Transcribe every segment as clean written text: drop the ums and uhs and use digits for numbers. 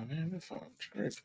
man, this sounds great.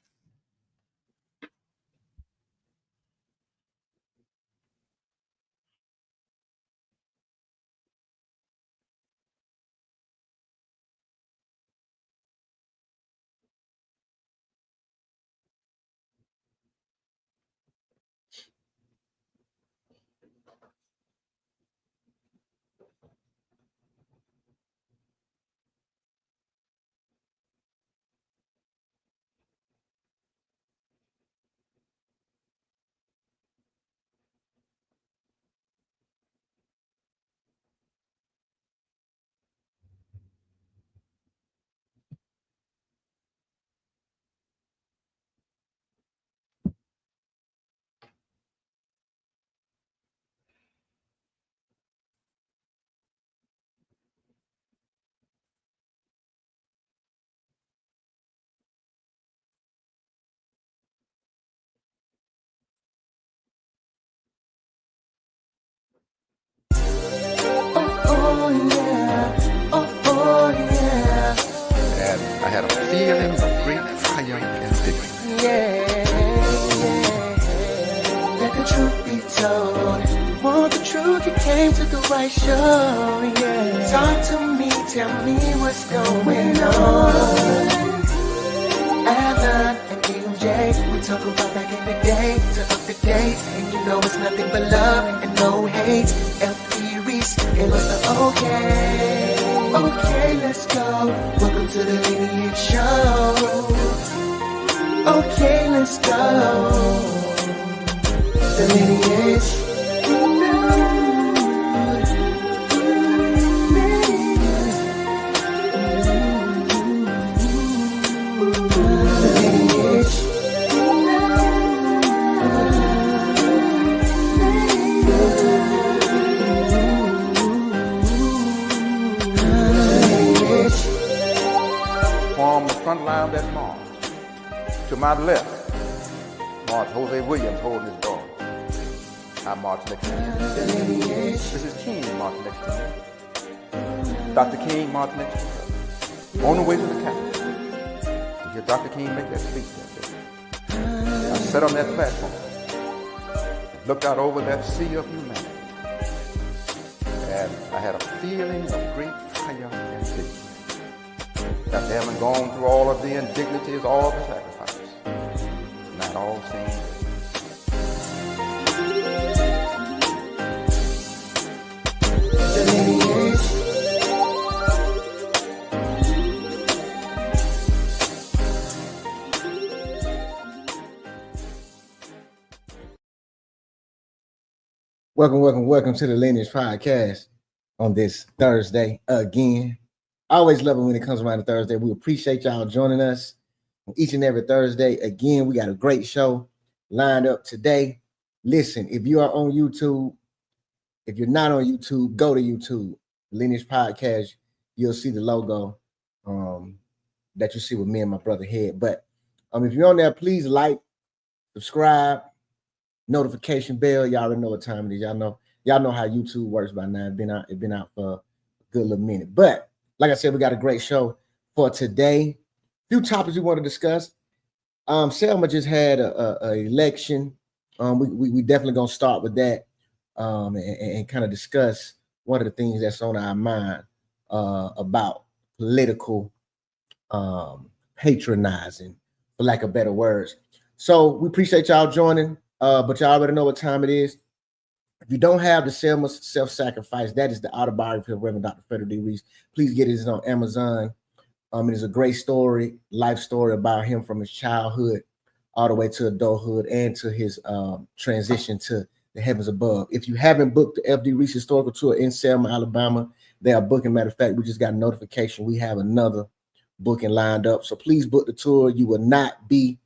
I had a feeling of great triumph and victory. Let the truth be told. Want the truth, you came to the right show. Talk to me, tell me what's going on. Alan and DJ, we talk about back in the day to up to date, and you know it's nothing but love and no hate. LP Reese gave us the okay. Okay, let's go. Welcome to the Lineage Show. Okay, let's go. The Lineage. Form the front line of that march. To my left, march Jose Williams holding his daughter. I march next to him. Mrs. King march next to me. Dr. King march next to her. On the way to the Capitol, to hear Dr. King make that speech that day. I sat on that platform and looked out over that sea of humanity. And I had a feeling of great triumph and victory. After having gone through all of the indignities, all the sacrifices, not all seemed Welcome to the Lineage Podcast on this Thursday again. I always love it when it comes around to Thursday. We appreciate y'all joining us each and every Thursday. Again, we got a great show lined up today. Listen, if you are on YouTube, if you're not on YouTube, go to YouTube, Lineage Podcast. You'll see the logo that you see with me and my brother Head. But if you're on there, please like, subscribe, notification bell. Y'all already know what time it is. Y'all know how YouTube works by now. It's been out for a good little minute. But like I said, we got a great show for today. Few topics we want to discuss. Selma just had a election. We definitely gonna start with that and kind of discuss one of the things that's on our mind about political patronizing, for lack of better words. So we appreciate y'all joining, but y'all already know what time it is. If you don't have the Selma Self-Sacrifice, that is the autobiography of Reverend Dr. Frederick D. Reese. Please get it. It's on Amazon. It is a great story, life story about him from his childhood all the way to adulthood and to his transition to the heavens above. If you haven't booked the FD Reese Historical Tour in Selma, Alabama, they are booking. Matter of fact, we just got a notification. We have another booking lined up. So please book the tour. You will not be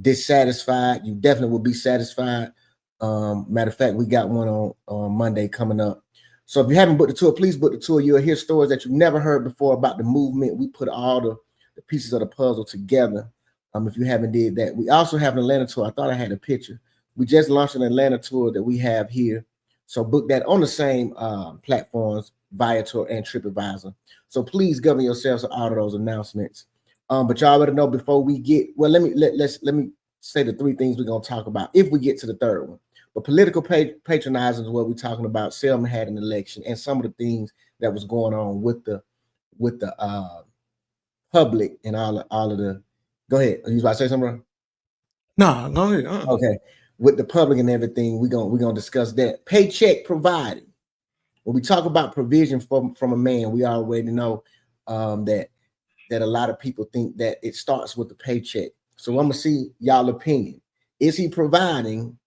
dissatisfied. You definitely will be satisfied. Matter of fact, we got one on Monday coming up. So if you haven't booked the tour, please book the tour. You'll hear stories that you've never heard before about the movement. We put all the pieces of the puzzle together. If you haven't did that, we also have an Atlanta tour. I thought I had a picture. We just launched an Atlanta tour that we have here. So book that on the same platforms, Viator and TripAdvisor. So please govern yourselves to all of those announcements. But y'all better know before we get well. Let me say the three things we're gonna talk about if we get to the third one. But political patronizing is what we're talking about. Selma had an election and some of the things that was going on with the public and all of the. Go ahead. Are you about to say something, bro? No, go ahead. Okay. With the public and everything, we're gonna discuss that. Paycheck provided. When we talk about provision from a man, we already know that a lot of people think that it starts with the paycheck. So I'm gonna see y'all opinion. Is he providing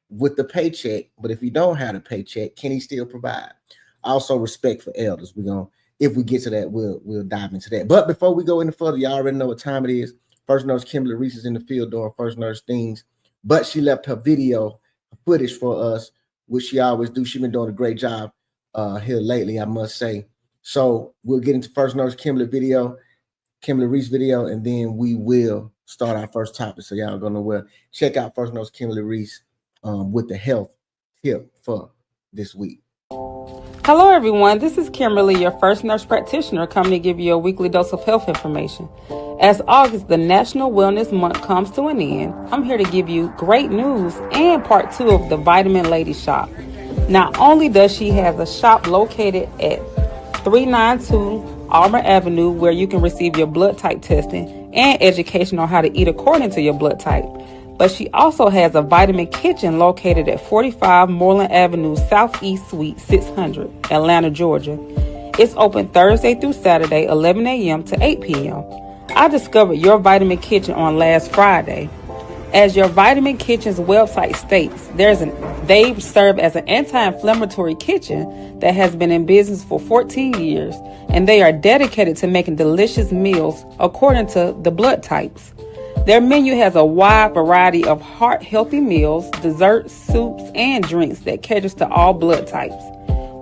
with the paycheck? But if he don't have a paycheck, can he still provide? Also, respect for elders. We're gonna, if we get to that, we'll dive into that. But before we go any further, y'all already know what time it is. First Nurse Kimberly Reese is in the field doing First Nurse things, but she left her video footage for us, which she always do. She's been doing a great job here lately, I must say. So we'll get into First Nurse Kimberly Reese video, and then we will start our first topic. So y'all gonna check out First Nurse Kimberly Reese with the health tip for this week. Hello everyone, this is Kimberly, your first nurse practitioner, coming to give you a weekly dose of health information. As August, the National Wellness Month, comes to an end, I'm here to give you great news and part 2 of the Vitamin Lady Shop. Not only does she have a shop located at 392 Auburn Avenue where you can receive your blood type testing and education on how to eat according to your blood type, but she also has a vitamin kitchen located at 45 Moreland Avenue Southeast Suite 600, Atlanta, Georgia. It's open Thursday through Saturday, 11 a.m. to 8 p.m. I discovered your vitamin kitchen on last Friday. As your vitamin kitchen's website states, they serve as an anti-inflammatory kitchen that has been in business for 14 years, and they are dedicated to making delicious meals according to the blood types. Their menu has a wide variety of heart-healthy meals, desserts, soups, and drinks that caters to all blood types.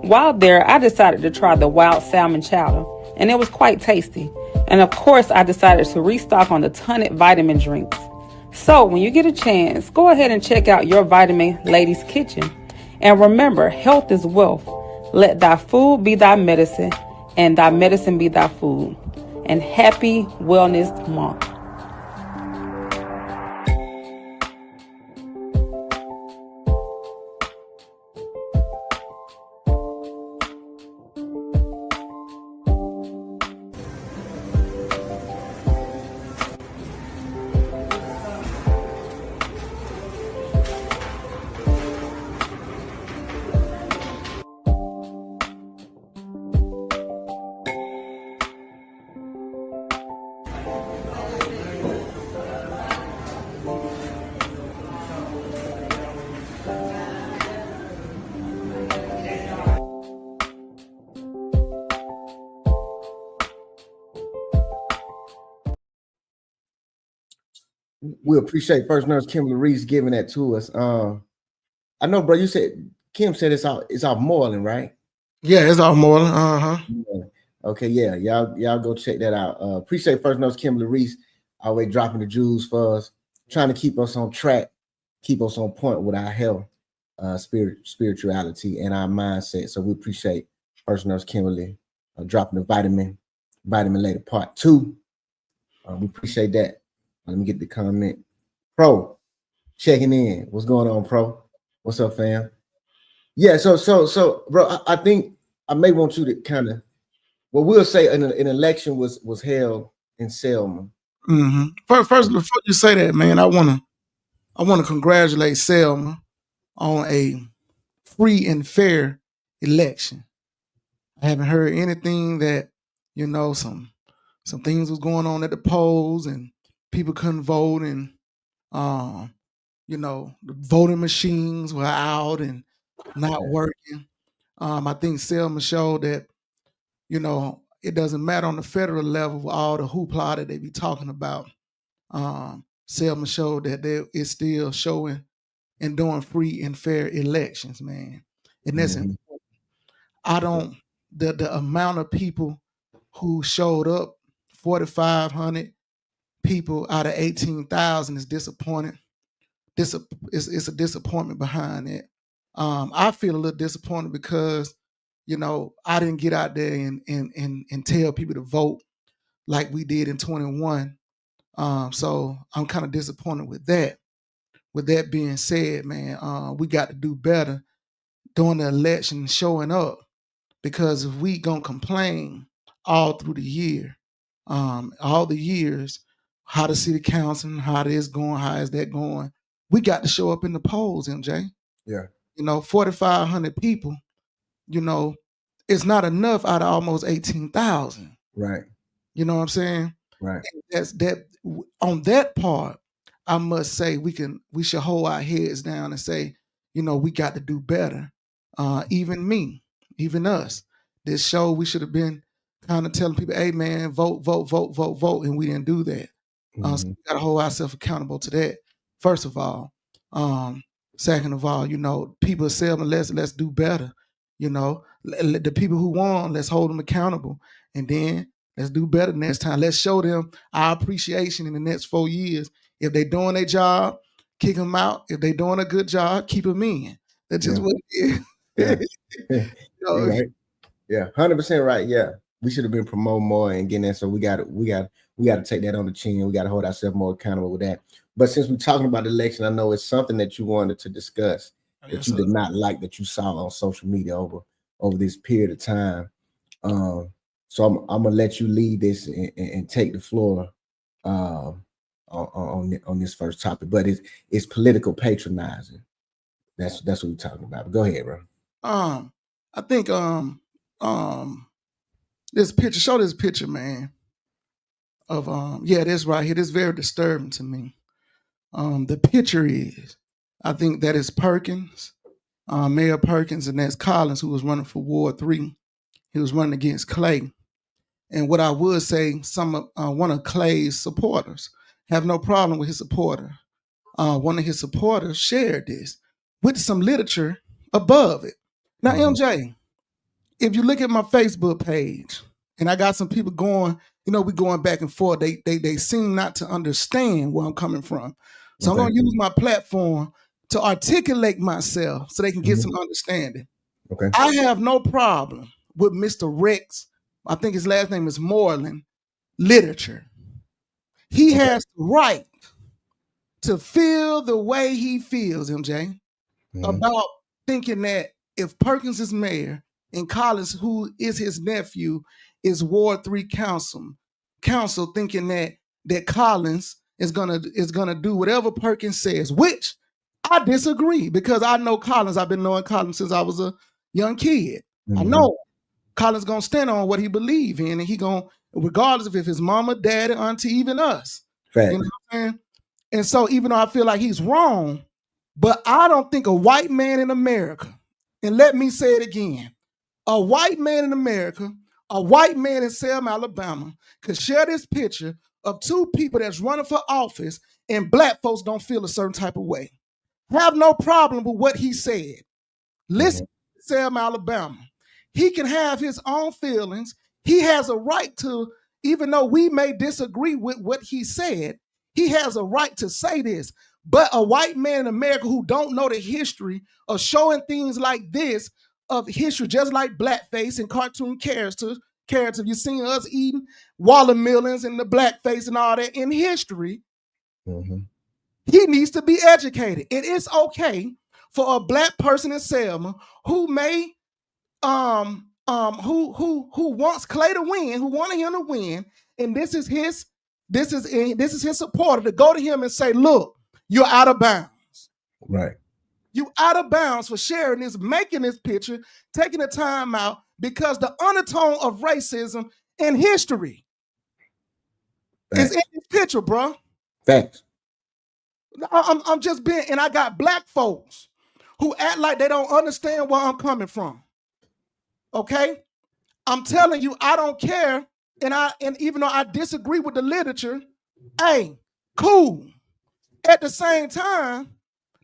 While there, I decided to try the wild salmon chowder, and it was quite tasty. And of course, I decided to restock on the tonic vitamin drinks. So when you get a chance, go ahead and check out your Vitamin Ladies Kitchen. And remember, health is wealth. Let thy food be thy medicine, and thy medicine be thy food. And happy Wellness Month. We appreciate First Nurse Kimberly Reese giving that to us. I know, bro. You said Kim said it's out Moreland, right? Yeah, it's out Moreland. Yeah. Okay, yeah, y'all go check that out. Appreciate First Nurse Kimberly Reese always dropping the jewels for us, trying to keep us on track, keep us on point with our health, spirituality, and our mindset. So we appreciate First Nurse Kimberly dropping the vitamin later part 2. We appreciate that. Let me get the comment. Pro, checking in. What's going on, Pro? What's up, fam? Yeah, so, bro, I think I may want you to kind of, well, we'll say an election was held in Selma. Mm-hmm. First, before you say that, man, I want to congratulate Selma on a free and fair election. I haven't heard anything that, some things was going on at the polls and people couldn't vote, and the voting machines were out and not working. I think Selma showed that, it doesn't matter on the federal level with all the hoopla that they be talking about. Selma showed that it's still showing and doing free and fair elections, man. And that's important. I don't, the amount of people who showed up, 4,500 people out of 18,000 is disappointing. It's a disappointment behind it. I feel a little disappointed because, I didn't get out there and tell people to vote. like we did in 21. So I'm kind of disappointed with that. With that being said, man, we got to do better during the election showing up, because if we gonna complain all through the year, all the years, how the city council, how it is going, how is that going, we got to show up in the polls, MJ. Yeah. 4,500 people, it's not enough out of almost 18,000. Right. You know what I'm saying? Right. That's that. On that part, I must say we should hold our heads down and say, we got to do better. Even me, even us. This show, we should have been kind of telling people, hey man, vote, vote, vote, vote, vote, and we didn't do that. So we got to hold ourselves accountable to that. First of all, second of all, people say, let's do better. The people who won, let's hold them accountable, and then let's do better next time. Let's show them our appreciation in the next 4 years. If they're doing their job, kick them out. If they're doing a good job, keep them in. That's just what it is. Yeah. You're right. Yeah, 100% right. Yeah, we should have been promoting more and getting that. So we got to take that on the chin. We got to hold ourselves more accountable with that. But since we're talking about the election, I know it's something that you wanted to discuss that you did not like, that you saw on social media over this period of time. So I'm gonna let you lead this and take the floor on this first topic. But it's political patronizing. That's what we're talking about. But go ahead, bro. I think this picture, show this picture, man, of this right here. This is very disturbing to me. The picture is, I think that is Perkins, Mayor Perkins, and that's Collins, who was running for Ward 3. He was running against Clay. And what I would say, one of Clay's supporters have no problem with his supporter. One of his supporters shared this with some literature above it. Now, MJ, if you look at my Facebook page, and I got some people going, we going back and forth. They seem not to understand where I'm coming from. So I'm going to use my platform to articulate myself so they can get some understanding. Okay. I have no problem with Mr. Rex, I think his last name is Moreland, literature. He has the right to feel the way he feels, MJ, about thinking that if Perkins is mayor and Collins, who is his nephew, is Ward 3 council thinking that Collins is gonna do whatever Perkins says, which I disagree, because I know Collins. I've been knowing Collins since I was a young kid. I know Collins gonna stand on what he believe in, and he gonna, regardless of if his mama, daddy, auntie, even us. Fact. You know what I'm saying? And so even though I feel like he's wrong, but I don't think a white man in America, and let me say it again, a white man in America, a white man in Selma, Alabama, could share this picture of two people that's running for office and black folks don't feel a certain type of way. Have no problem with what he said. Listen to Selma, Alabama. He can have his own feelings. He has a right to, even though we may disagree with what he said, he has a right to say this. But a white man in America who don't know the history of showing things like this, of history, just like blackface and cartoon characters, you seen us eating watermelons and the blackface and all that in history, he needs to be educated. It is okay for a black person in Selma who may who wants Clay to win, who wanted him to win, and this is his supporter, to go to him and say, look, you're out of bounds. Right. You out of bounds for sharing this, making this picture, taking the time out, because the undertone of racism in history is in this picture, bro. Facts. I'm just being, and I got black folks who act like they don't understand where I'm coming from. Okay? I'm telling you, I don't care. And even though I disagree with the literature, hey, cool. At the same time,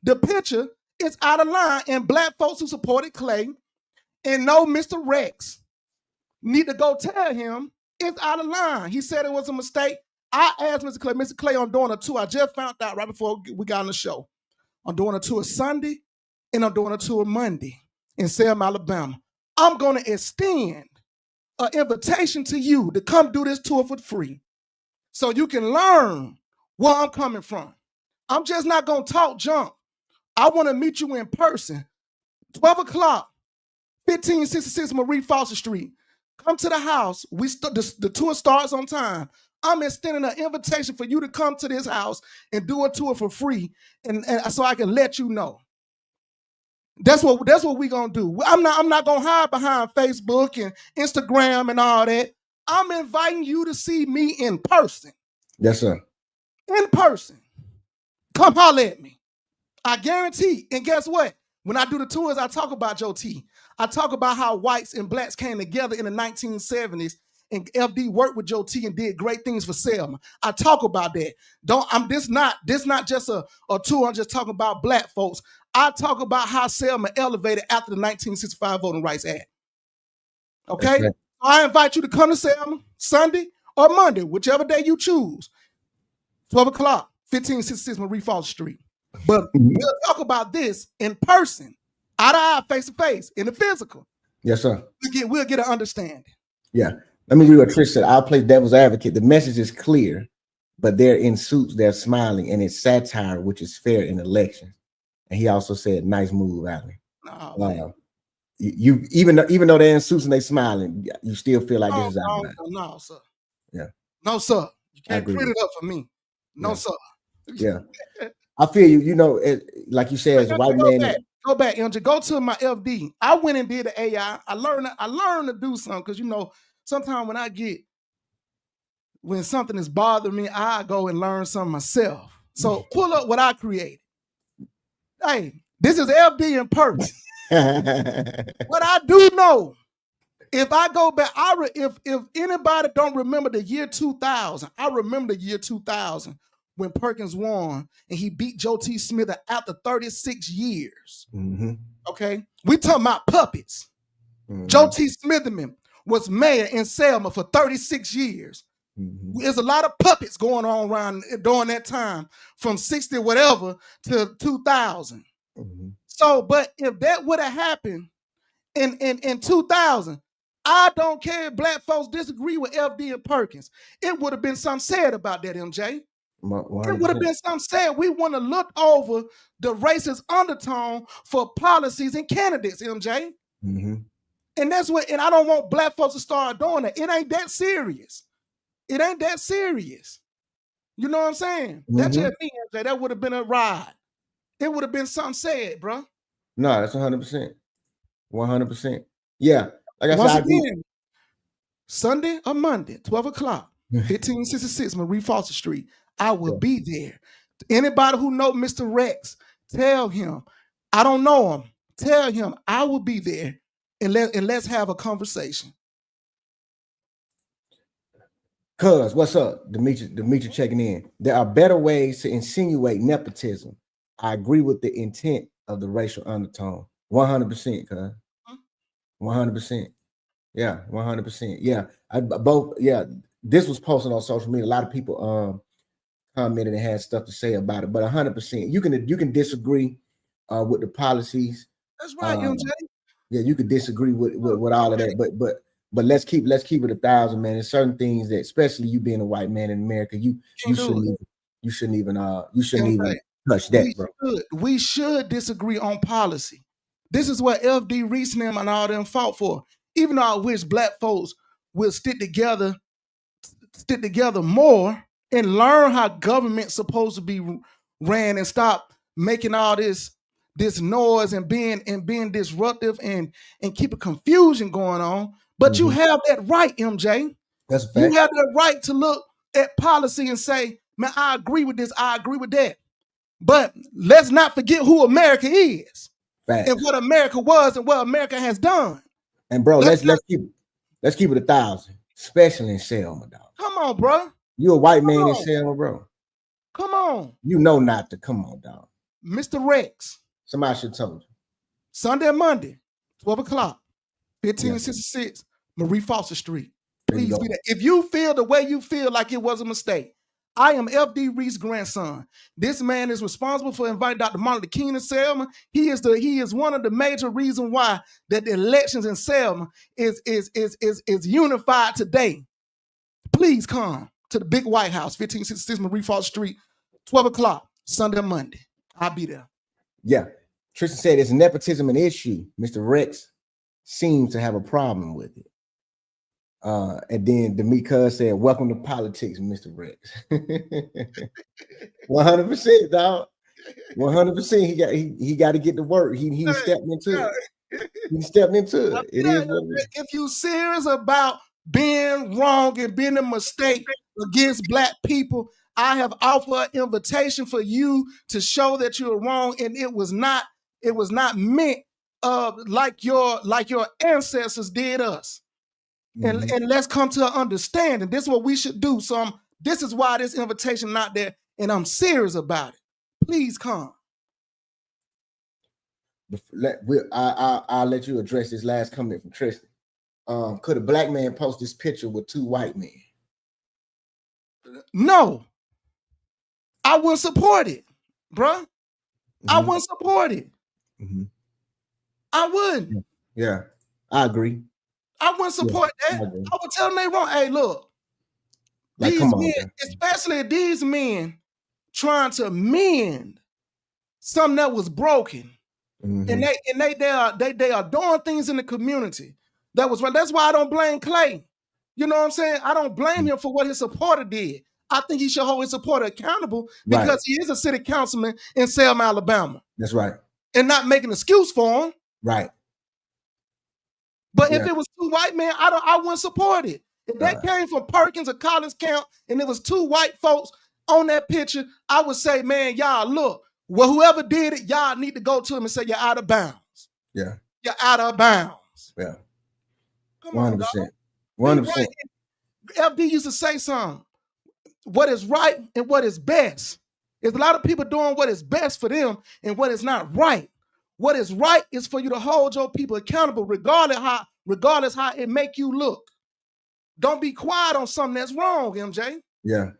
the picture is out of line, and black folks who supported Clay and know Mr. Rex need to go tell him it's out of line. He said it was a mistake. I asked Mr. Clay, I'm doing a tour. I just found out right before we got on the show. I'm doing a tour Sunday, and I'm doing a tour Monday in Selma, Alabama. I'm going to extend an invitation to you to come do this tour for free so you can learn where I'm coming from. I'm just not going to talk junk. I want to meet you in person. 12 o'clock, 1566 Marie Foster Street. Come to the house. The tour starts on time. I'm extending an invitation for you to come to this house and do a tour for free, and so I can let you know. That's what we're gonna do. I'm not gonna hide behind Facebook and Instagram and all that. I'm inviting you to see me in person. Yes, sir. In person. Come holler at me. I guarantee. And guess what? When I do the tours, I talk about Joe T. I talk about how whites and blacks came together in the 1970s, and FD worked with Joe T and did great things for Selma. I talk about that. This not just a tour. I'm just talking about black folks. I talk about how Selma elevated after the 1965 Voting Rights Act. Okay? Right. I invite you to come to Selma Sunday or Monday, whichever day you choose. 12 o'clock, 1566 Marie Foster Street. But we'll talk about this in person, eye to eye, face to face, in the physical. Yes, sir. We'll get an understanding. Yeah. Let me read what Trish said. I'll play devil's advocate. The message is clear, but they're in suits, they're smiling, and it's satire, which is fair in elections. And he also said, "Nice move, Allen." Oh, you even though they're in suits and they smiling, you still feel like this is out. No, sir. Yeah. No, sir. You can't clear it up for me. No, sir. Yeah. I feel you. You know, like you said, as a white man. Go back, MJ. Go to my FD. I went and did the AI. I learned to do something because sometimes when something is bothering me, I go and learn something myself. So pull up what I created. Hey, this is FD in person. What I do know, if I go back, if anybody don't remember the year 2000, I remember the year 2000 when Perkins won and he beat Joe T. Smith after 36 years. Mm-hmm. Okay, we talking about puppets. Mm-hmm. Joe T. Smitherman was mayor in Selma for 36 years. Mm-hmm. There's a lot of puppets going on around during that time, from 60 whatever to 2000. Mm-hmm. So, but if that would have happened in 2000, I don't care if black folks disagree with FD and Perkins. It would have been something said about that, MJ. 100%. It would have been something said. We want to look over the racist undertone for policies and candidates, MJ. Mm-hmm. And that's what, and I don't want black folks to start doing that. It ain't that serious. It ain't that serious. You know what I'm saying? Mm-hmm. That's just me, MJ. That would have been a ride. It would have been something said, bro. No, that's 100%. 100%. Yeah. Like I Once said, again, Sunday or Monday, 12 o'clock, 1566 Marie Foster Street. I will be there. Anybody who know Mr. Rex, tell him. I don't know him. Tell him I will be there, and let's have a conversation. Cuz, what's up? Demetri checking in. There are better ways to insinuate nepotism. I agree with the intent of the racial undertone. 100%, cuz. 100%. Yeah, 100%. Yeah. This was posted on social media. A lot of people commented and had stuff to say about it, but 100%. You can disagree with the policies. That's right, MJ. Yeah, you could disagree with all of that, but let's keep it 1,000, man. There's certain things that, especially you being a white man in America, you shouldn't even touch that, bro. We should disagree on policy. This is what FD Reese and all them fought for. Even though I wish black folks will stick together more and learn how government's supposed to be ran, and stop making all this noise and being disruptive and keep a confusion going on. But you have that right, MJ. That's a fact. You have that right to look at policy and say, man, I agree with this, I agree with that. But let's not forget who America is. Facts. And what America was and what America has done. And bro, let's keep it 1,000, especially in Selma, dog. Come on, bro. You a white man in Selma, bro. Come on. You know not to. Come on, dog. Mr. Rex. Somebody should have told you. Sunday and Monday, 12 o'clock, 1566 Marie Foster Street. Please be there. If you feel the way you feel like it was a mistake, I am F.D. Reese's grandson. This man is responsible for inviting Dr. Martin Luther King to Selma. He is one of the major reasons why that the elections in Selma is unified today. Please come to the big White House, 1566 Marie Falk Street, 12 o'clock, Sunday and Monday. I'll be there. Yeah. Tristan said it's nepotism an issue. Mr. Rex seems to have a problem with it. And then D'Amica said, welcome to politics, Mr. Rex. 100%, dog. 100%. He got to get to work. He stepped into it. He stepped into it. It is what it is. If you're serious about being wrong and being a mistake against Black people, I have offered an invitation for you to show that you're wrong, and it was not meant like your ancestors did us. Mm-hmm. And let's come to an understanding. This is what we should do. So this is why this invitation not there, and I'm serious about it. Please come. I'll let you address this last comment from Tristan. Could a Black man post this picture with 2 white men? No. I wouldn't support it, bruh. Mm-hmm. I wouldn't support it. Mm-hmm. I wouldn't. Yeah, I agree. I wouldn't support that. I would tell them they wrong. Hey, look, like, these men, especially these men trying to mend something that was broken, mm-hmm. and they are doing things in the community that was right. That's why I don't blame Clay. You know what I'm saying? I don't blame him for what his supporter did. I think he should hold his supporter accountable because he is a city councilman in Selma, Alabama. That's right. And not making an excuse for him. Right. But if it was 2 white men, I wouldn't support it. If that came from Perkins or Collins Camp and it was 2 white folks on that picture, I would say, man, y'all, look, well, whoever did it, y'all need to go to him and say, you're out of bounds. Yeah. You're out of bounds. Yeah. Come on, 100%. 100%. FD used to say something. What is right and what is best. There's a lot of people doing what is best for them and what is not right. What is right is for you to hold your people accountable, regardless how it make you look. Don't be quiet on something that's wrong, MJ. Yeah.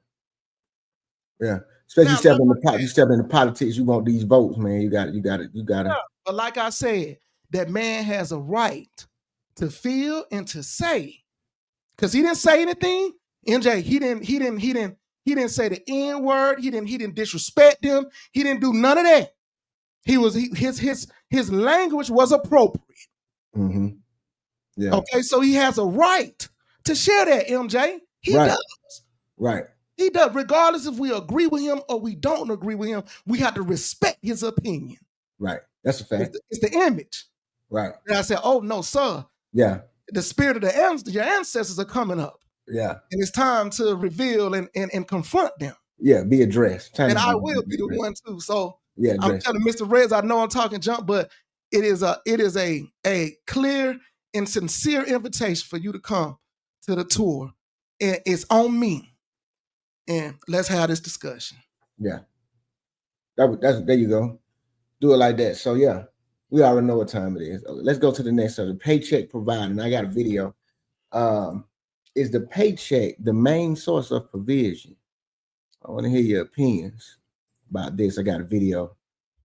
Yeah. Especially you step into politics, you want these votes, man. You got it. Yeah, but like I said, that man has a right to feel and to say. Because he didn't say anything. MJ, he didn't say the N-word. He didn't disrespect them. He didn't do none of that. His language was appropriate. Mm-hmm. Yeah. Okay, so he has a right to share that, MJ. He does. Right. He does. Regardless if we agree with him or we don't agree with him, we have to respect his opinion. Right. That's a fact. It's the image. Right. And I said, oh, no, sir. Yeah. The spirit of your ancestors are coming up. Yeah. And it's time to reveal and confront them. Yeah, be addressed. And I will be the one too. So yeah, I'm telling Mr. Reds, I know I'm talking junk, but it is a clear and sincere invitation for you to come to the tour. And it's on me. And let's have this discussion. Yeah. That's there you go. Do it like that. So yeah, we already know what time it is. Let's go to the next one. The paycheck provider. And I got a video. Is the paycheck the main source of provision? I want to hear your opinions about this. I got a video.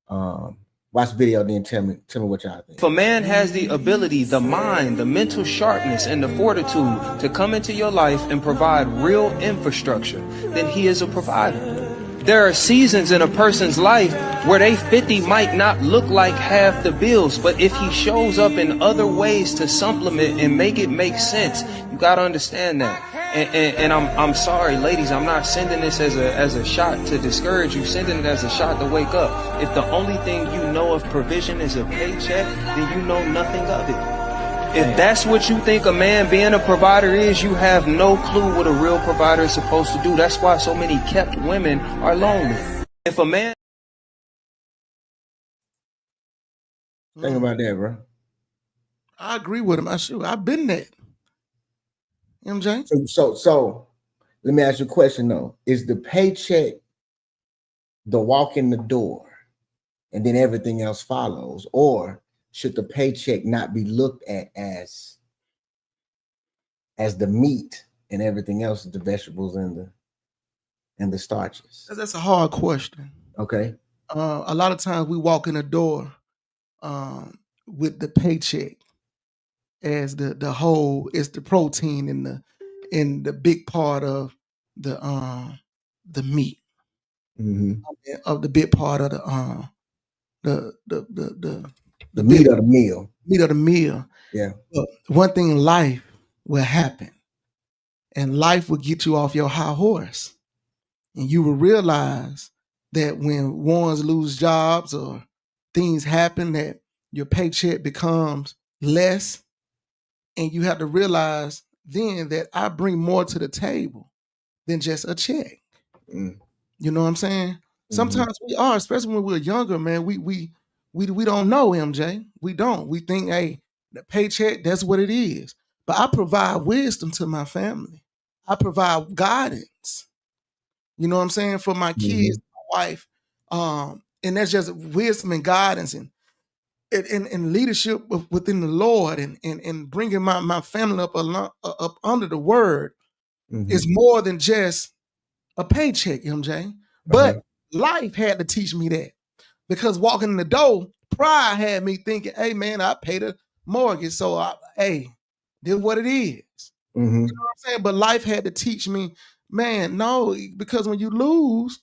Watch the video, then tell me what y'all think. If a man has the ability, the mind, the mental sharpness, and the fortitude to come into your life and provide real infrastructure, then he is a provider. There are seasons in a person's life where they 50 might not look like half the bills, but if he shows up in other ways to supplement and make it make sense, you got to understand that. And I'm sorry, ladies, I'm not sending this as a shot to discourage you, sending it as a shot to wake up. If the only thing you know of provision is a paycheck, then you know nothing of it. If that's what you think a man being a provider is, you have no clue what a real provider is supposed to do. That's why so many kept women are lonely. If a man... Think about that, bro. I agree with him. I've been there. MJ? So let me ask you a question though. Is the paycheck the walk in the door and then everything else follows? Or should the paycheck not be looked at as the meat and everything else is the vegetables and and the starches? That's a hard question. Okay. A lot of times we walk in the door with the paycheck as the whole. It's the protein in the big part of the meat, of the big part of the meat of the meal. Meat of the meal. Yeah. But one thing in life will happen, and life will get you off your high horse, and you will realize that when ones lose jobs or things happen, that your paycheck becomes less, and you have to realize then that I bring more to the table than just a check. Mm. You know what I'm saying? Sometimes we are, especially when we're younger, man. We don't know, MJ. We don't. We think, hey, the paycheck, that's what it is. But I provide wisdom to my family. I provide guidance. You know what I'm saying? For my kids, my wife. And that's just wisdom and guidance and leadership within the Lord and bringing my family up under the word is more than just a paycheck, MJ. But life had to teach me that, because walking in the door, pride had me thinking, hey, man, I paid a mortgage. So, this is what it is. You know what I'm saying? But life had to teach me, man, no, because when you lose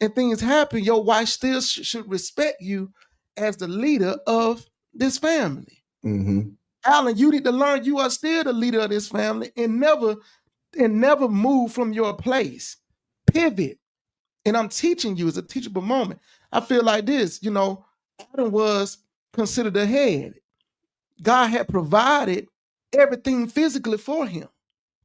and things happen, your wife still should respect you as the leader of this family. Alan, you need to learn you are still the leader of this family and never move from your place. Pivot. And I'm teaching you, it's a teachable moment. I feel like this, Adam was considered the head. God had provided everything physically for him.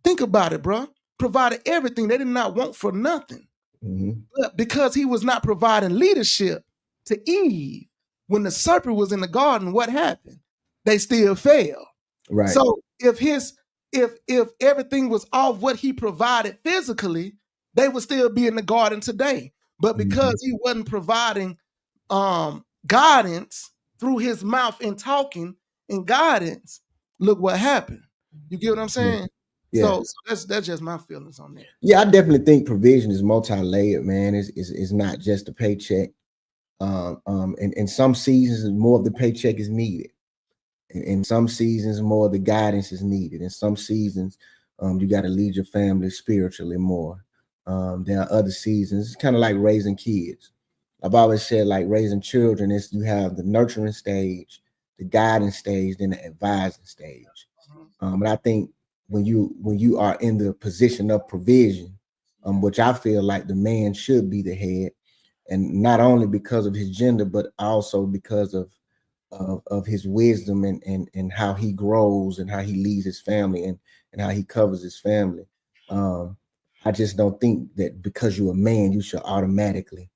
Think about it, bro. Provided everything. They did not want for nothing. But because he was not providing leadership to Eve, when the serpent was in the garden, what happened? They still failed. Right. So if everything was off what he provided physically, they would still be in the garden today. But because he wasn't providing guidance through his mouth and talking and guidance, look what happened. You get what I'm saying? Yeah. So that's just my feelings on that. Yeah, I definitely think provision is multi-layered, man. It's not just a paycheck. In some seasons, more of the paycheck is needed. In some seasons, more of the guidance is needed. In some seasons, you got to lead your family spiritually more. There are other seasons. It's kind of like raising kids. I've always said, like raising children, is you have the nurturing stage, the guiding stage, then the advising stage. But I think when you are in the position of provision, which I feel like the man should be the head, and not only because of his gender, but also because of his wisdom and how he grows and how he leads his family and how he covers his family. I just don't think that because you're a man, you should automatically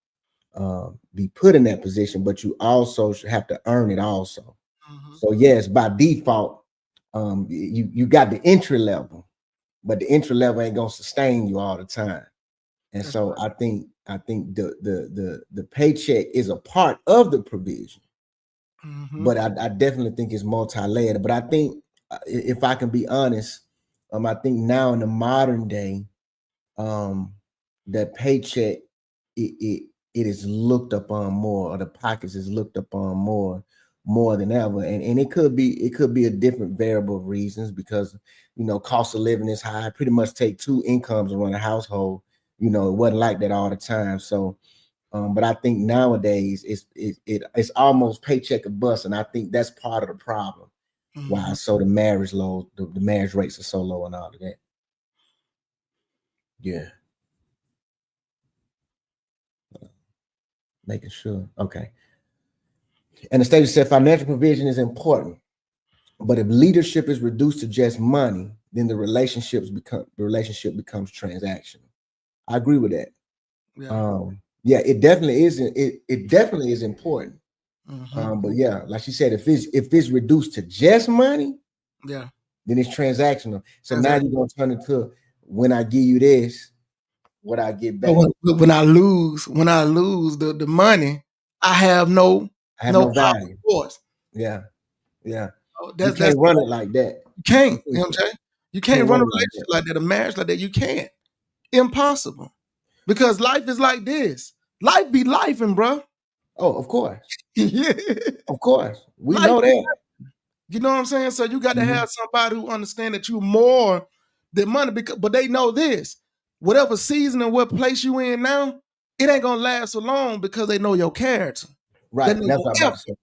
be put in that position, but you also should have to earn it also. So yes, by default, you got the entry level, but the entry level ain't gonna sustain you all the time. And so I think the paycheck is a part of the provision, but I definitely think it's multi-layered. But I think if I can be honest, I think now in the modern day, that paycheck it is looked upon more, or the pockets is looked upon more than ever, and it could be a different variable of reasons, because cost of living is high. Pretty much take two incomes to run a household. It wasn't like that all the time. So but I think nowadays it's almost paycheck or bust, and I think that's part of the problem. Why so the marriage rates are so low and all of that. Yeah. Making sure. Okay. And the statement said financial provision is important, but if leadership is reduced to just money, then the relationship becomes transactional. I agree with that. Yeah, it definitely is. It definitely is important. But yeah, like she said, if it's reduced to just money, then it's transactional. So now you're gonna turn into, when I give you this, what I get back. When I lose the money, I have no value. Force. Yeah. You can't run it like that. You can't, MJ. You can't run a relationship like that, a marriage like that. You can't. Impossible. Because life is like this. Life be lifing, bro. Oh, of course. Yeah. Of course. We Life know be that. You know what I'm saying? So you got to Mhm. have somebody who understand that you more than money, but they know this. Whatever season and what place you in now, it ain't gonna last so long because they know your character. They Right. know That's your what I'm about to effort. say.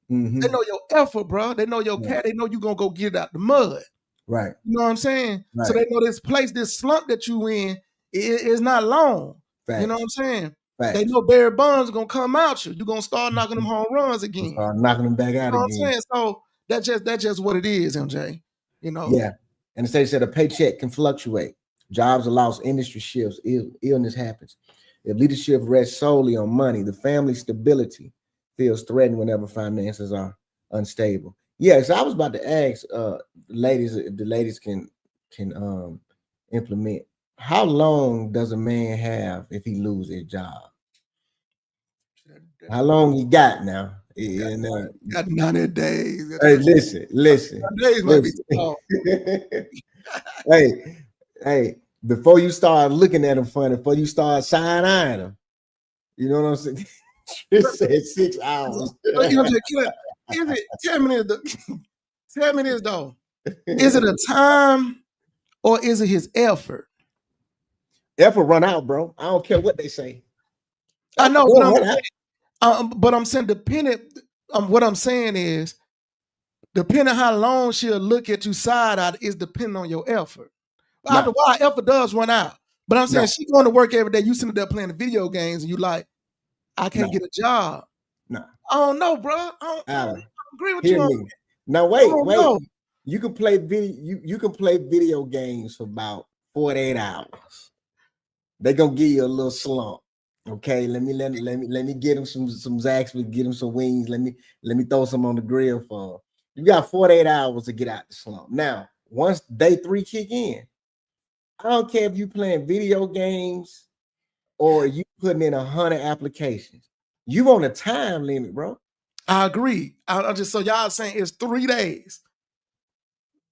They Mhm. know your effort, bro. They know your Right. character. They know you gonna go get it out the mud. Right. You know what I'm saying? So Right. they know this place, this slump that you in, is not long. You know what I'm Facts. saying? They Facts. know Barry Bonds gonna come out you. You're gonna start knocking them home runs We'll again. start knocking them back You out know what I'm again. saying? So that's just what it is, MJ. You know. Yeah. And the state said a paycheck can fluctuate. Jobs are lost, industry shifts, illness happens. If leadership rests solely on money, the family stability feels threatened whenever finances are unstable. Yeah, so I was about to ask ladies if the ladies can implement. How long does a man have if he loses his job? How long he got now? And, Got 90 days. hey, listen. 90 days might be too long. hey, before you start looking at him funny, before you start side-eyeing him, you know what I'm saying? It said 6 hours. Tell me this though. Is it a time or is it his effort? Effort run out, bro. I don't care what they say. I Effort know, gonna run out. but I'm saying dependent. What I'm saying is, depending how long she'll look at you side eye is depending on your effort. After a while, effort does run out. But I'm saying she going to work every day. You sitting there playing the video games, and you like, I can't get a job. No. I don't know, bro. I don't agree with Hear you. me. Now wait. You can play video. You can play video games for about 48 hours. They're gonna give you a little slump. Okay, let me get him some Zaxby's, get him some wings. Let me throw some on the grill for him. You got 48 hours to get out the slump. Now, once day 3 kick in, I don't care if you playing video games or you putting in 100 applications. You on a time limit, bro. I agree. I just so y'all saying it's 3 days.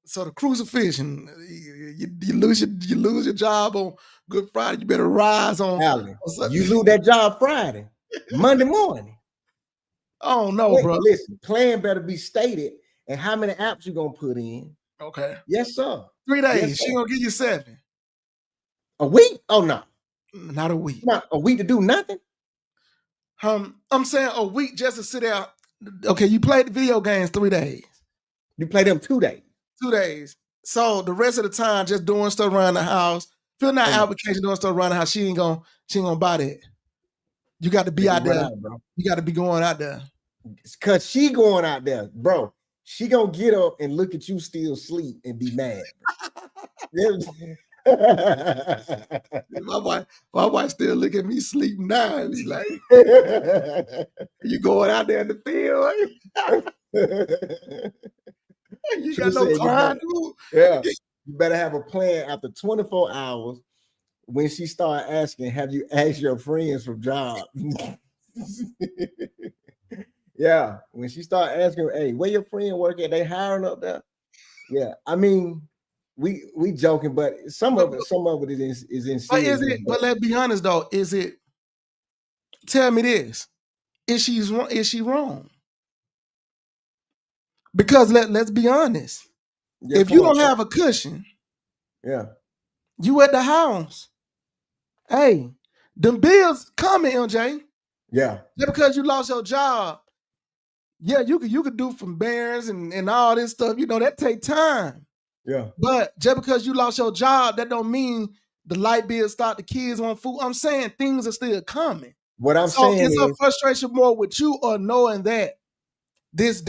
So the crucifixion, you lose your job on Good Friday. You better rise on. Allen, you lose that job Friday, Monday morning. Oh no, bro. Listen, plan better be stated, and how many apps you gonna put in? Okay. Yes, sir. 3 days. Yes, She gonna give you 7. A week? Oh no, not a week. Not a week to do nothing. I'm saying a week just to sit out. Okay, you played the video games 3 days. You play them 2 days. 2 days. So the rest of the time, just doing stuff around the house, filling out application, doing stuff around the house. She ain't gonna buy that. You got to be out there, bro. You got to be going out there. Cause she going out there, bro. She gonna get up and look at you still asleep and be mad. my wife still look at me sleep now and be like, "You going out there in the field? You got no time, dude." Yeah, you better have a plan after 24 hours. When she start asking, have you asked your friends for jobs? Yeah, when she start asking, hey, where your friend work at? They hiring up there? Yeah, I mean, we joking, but some of it is in serious. But let's be honest though, is it? Tell me this: is she wrong? Because let's be honest. Yeah, if you don't have a cushion, you at the house. Hey, them bills coming, MJ. Yeah. Just because you lost your job, yeah, you could do from Barron's and all this stuff. You know, that take time. Yeah. But just because you lost your job, that don't mean the light bill start, the kids want food. I'm saying things are still coming. What I'm saying is a frustration more with you or knowing that this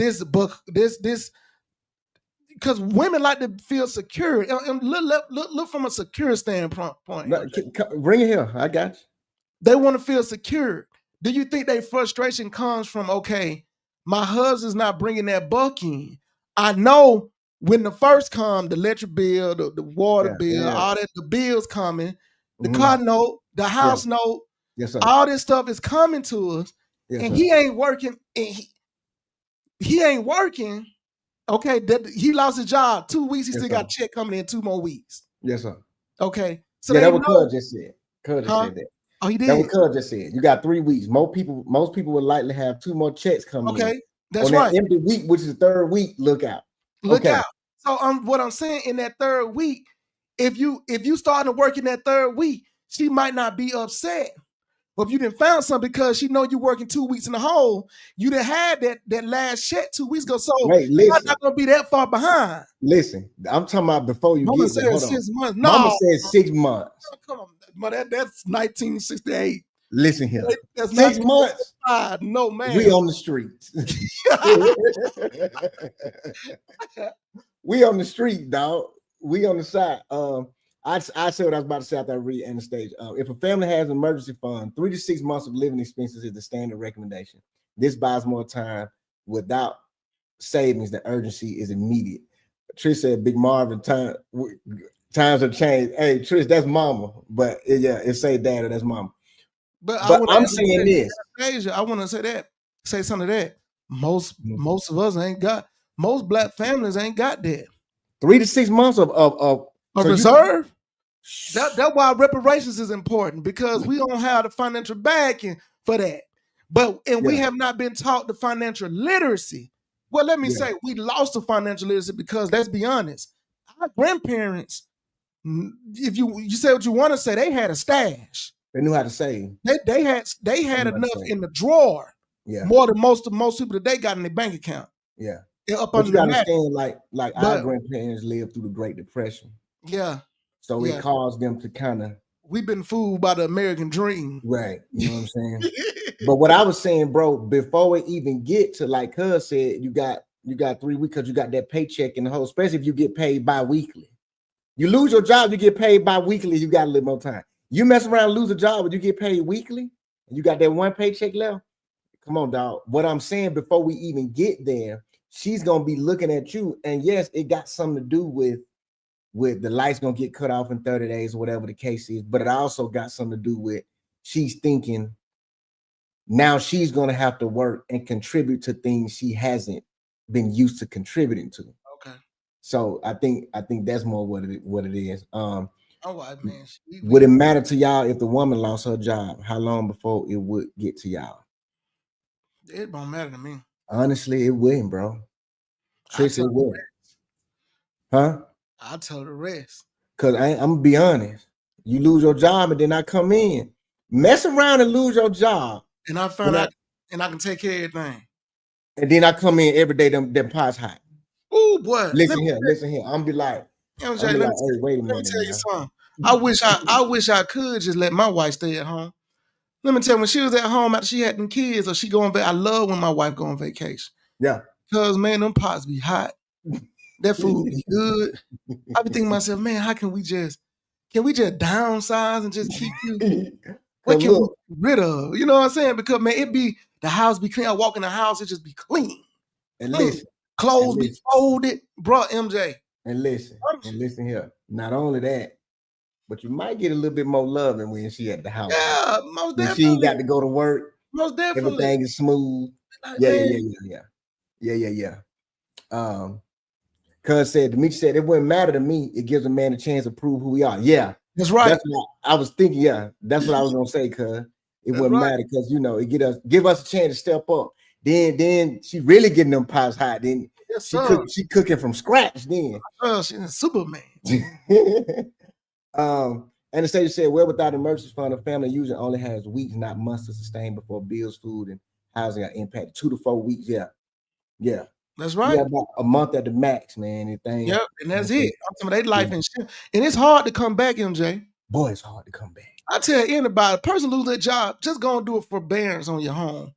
because women like to feel secure. Look from a secure standpoint. No, bring it here. I got you. They want to feel secure. Do you think their frustration comes from, okay, my husband's not bringing that buck in? I know when the first come, the electric bill, the water bill, all that, the bills coming, the car note, the house note, all this stuff is coming to us, and he ain't working. And he ain't working. Okay, he lost his job 2 weeks. He still got a check coming in 2 more weeks. Yes, sir. Okay, so that what Cud just said. Cud just said that. Oh, he That's did. what Cuz just said. You got 3 weeks. Most people would likely have 2 more checks coming in. Okay, that's On that right. empty week, which is the 3rd week, look out. Look Okay. out. So what I'm saying, in that 3rd week, if you starting to work in that 3rd week, she might not be upset. But if you didn't found something because she know you working 2 weeks in the hole, you done had that last check 2 weeks ago. So Wait, you're listen. not gonna be that far behind. Listen, I'm talking about before you Mama get there. said Hold on. 6 months. Mama No, said 6 months. come on, but that's 1968. Listen here. That's 6 months. No, man. We on the streets. We on the street, dog. We on the side. I said what I was about to say after I read Anastasia. If a family has an emergency fund, 3 to 6 months of living expenses is the standard recommendation. This buys more time without savings. The urgency is immediate. Trish said, "Big Marvin, times have changed." Hey, Trish, that's mama, but it say dad or that's mama. But I'm saying this. Asia, I want to say something to that. Most of us ain't got. Most black families ain't got that. 3 to 6 months of reserve. That's why reparations is important, because we don't have the financial backing for that. We have not been taught the financial literacy. Well, let me say we lost the financial literacy because, let's be honest, our grandparents, if you say what you want to say, they had a stash. They knew how to save. They had enough in the drawer. Yeah. More than most people that they got in their bank account. Yeah. But you gotta understand, like our grandparents lived through the Great Depression. Yeah. So it caused them to kind of. We've been fooled by the American dream. Right. You know what I'm saying? But what I was saying, bro, before we even get to, like Cuz said, you got 3 weeks because you got that paycheck in the hole, especially if you get paid bi-weekly. You lose your job, you get paid bi-weekly, you got a little more time. You mess around and lose a job, but you get paid weekly, and you got that one paycheck left. Come on, dog. What I'm saying, before we even get there, she's gonna be looking at you, and yes, it got something to do with the lights gonna get cut off in 30 days, whatever the case is. But it also got something to do with she's thinking now she's gonna have to work and contribute to things she hasn't been used to contributing to. Okay. So I think that's more what it is. All right, man. Would it matter to y'all if the woman lost her job? How long before it would get to y'all? It don't matter to me. Honestly, it wouldn't, bro. Trish, it would. Huh? I'll tell the rest. Cause I'm gonna be honest. You lose your job and then I come in, mess around and lose your job, and I found out, and I can take care of everything. And then I come in every day, them pots hot. Oh boy! Listen here. I'm be like, hey, wait a minute. Let me tell you something. I wish I could just let my wife stay at home. Let me tell you, when she was at home after she had them kids, or she go on vacation. I love when my wife go on vacation. Yeah. Cause man, them pots be hot. That food be good. I be thinking to myself, man, how can we just downsize and just keep you? What can we get rid of? You know what I'm saying? Because man, the house be clean. I walk in the house, it just be clean. And listen, clothes be folded, bro. MJ. And listen here. Not only that, but you might get a little bit more loving when she at the house. Yeah, most definitely. She ain't got to go to work. Most definitely. Everything is smooth. Yeah. Cuz said, Demetri said, it wouldn't matter to me. It gives a man a chance to prove who we are. Yeah. That's right. That's what I was thinking. Yeah, that's what I was gonna say, cuz it wouldn't matter, because give us a chance to step up. Then she really getting them pies hot. Then she cooking from scratch. Then she's a Superman. Anastasia said, well, without emergency fund, a family usually only has weeks, not months, to sustain before bills, food, and housing are impacted. 2 to 4 weeks. Yeah. That's right. About a month at the max, man. And that's it. I'm talking about their life and shit. And it's hard to come back, MJ. Boy, it's hard to come back. I tell anybody, a person lose their job, just go and do a forbearance on your home.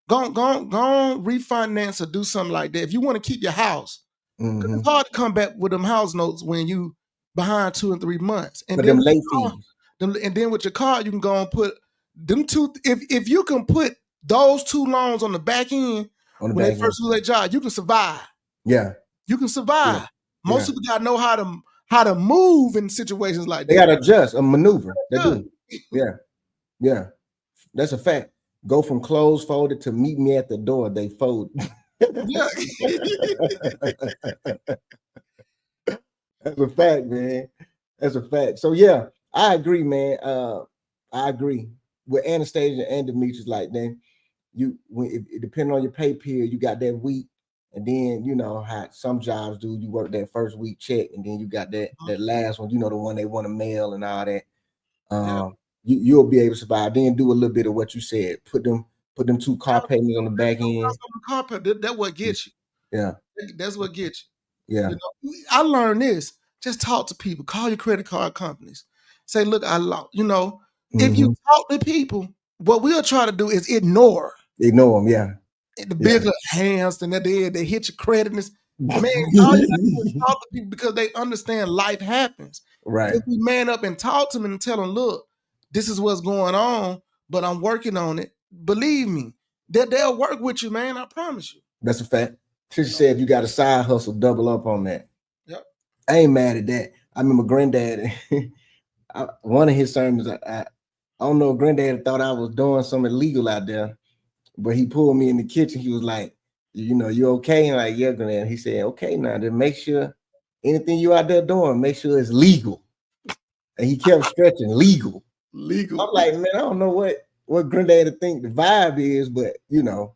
Go refinance or do something like that. If you want to keep your house, it's hard to come back with them house notes when you behind 2 and 3 months. And but then them late fees. And then with your car, you can go and put them two. If you can put those 2 loans on the back end when they first lose their job, you can survive. Yeah, you can survive. Most people gotta know how to move in situations like that. They gotta adjust a maneuver. They do. Yeah. That's a fact. Go from clothes folded to meet me at the door. They fold. Yeah. That's a fact, man. That's a fact. So yeah, I agree, man. I agree. with Anastasia and Demetrius, like then if depending on your pay period, you got that week, and then you know how some jobs do. You work that first week check, and then you got that last one. You know the one they want to mail and all that. You'll be able to survive. Then do a little bit of what you said. Put them 2 car payments on the back end. That's what gets you. Yeah, that's what gets you. Yeah, you know, I learned this. Just talk to people. Call your credit card companies. Say, look, you know, if you talk to people, what we'll try to do is ignore them. Yeah, the bigger hands and that they hit your credit. Man, all you have to do is talk to people because they understand life happens. Right. If we man up and talk to them and tell them, look, this is what's going on, but I'm working on it. Believe me, that they'll work with you, man. I promise you. That's a fact. Trisha said you got a side hustle, double up on that. Yep. I ain't mad at that. I remember granddad, one of his sermons, I don't know, granddad thought I was doing something illegal out there, but he pulled me in the kitchen. He was like, you know, you okay? And I'm like, yeah, granddad. He said, okay, now then make sure anything you out there doing, make sure it's legal. And he kept stretching legal. Legal. I'm like, man, I don't know what granddad think the vibe is, but you know,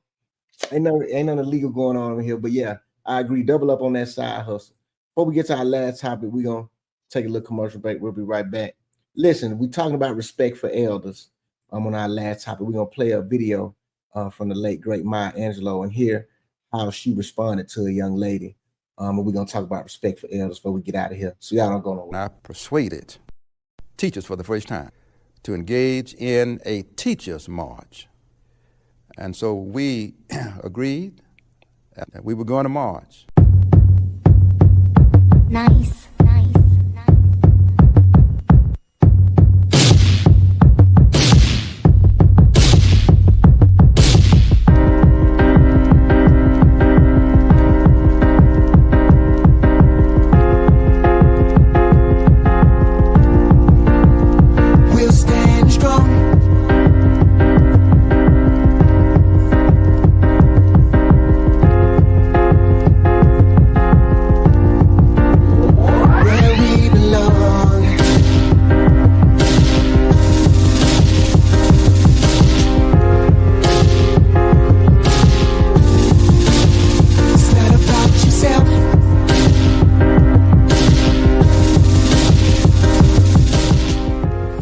ain't nothing illegal going on here. But yeah, I agree. Double up on that side hustle. Before we get to our last topic, we're gonna take a little commercial break. We'll be right back. Listen, we're talking about respect for elders. On our last topic, we're gonna play a video from the late great Maya Angelou and hear how she responded to a young lady. And we're gonna talk about respect for elders before we get out of here. So y'all don't go nowhere. I persuaded teachers for the first time to engage in a teachers' march. And so we agreed that we were going to march. Nice. We'll stand strong. Where we belong. It's not about yourself.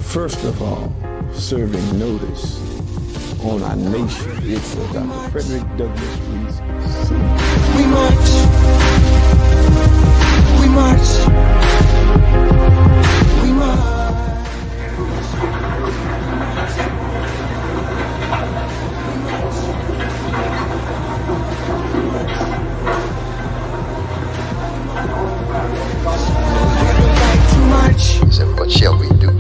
First of all, serving notice on our nation. It's Dr. Frederick Douglass Reese. We march. We march. We march. To march. He said, what shall we do?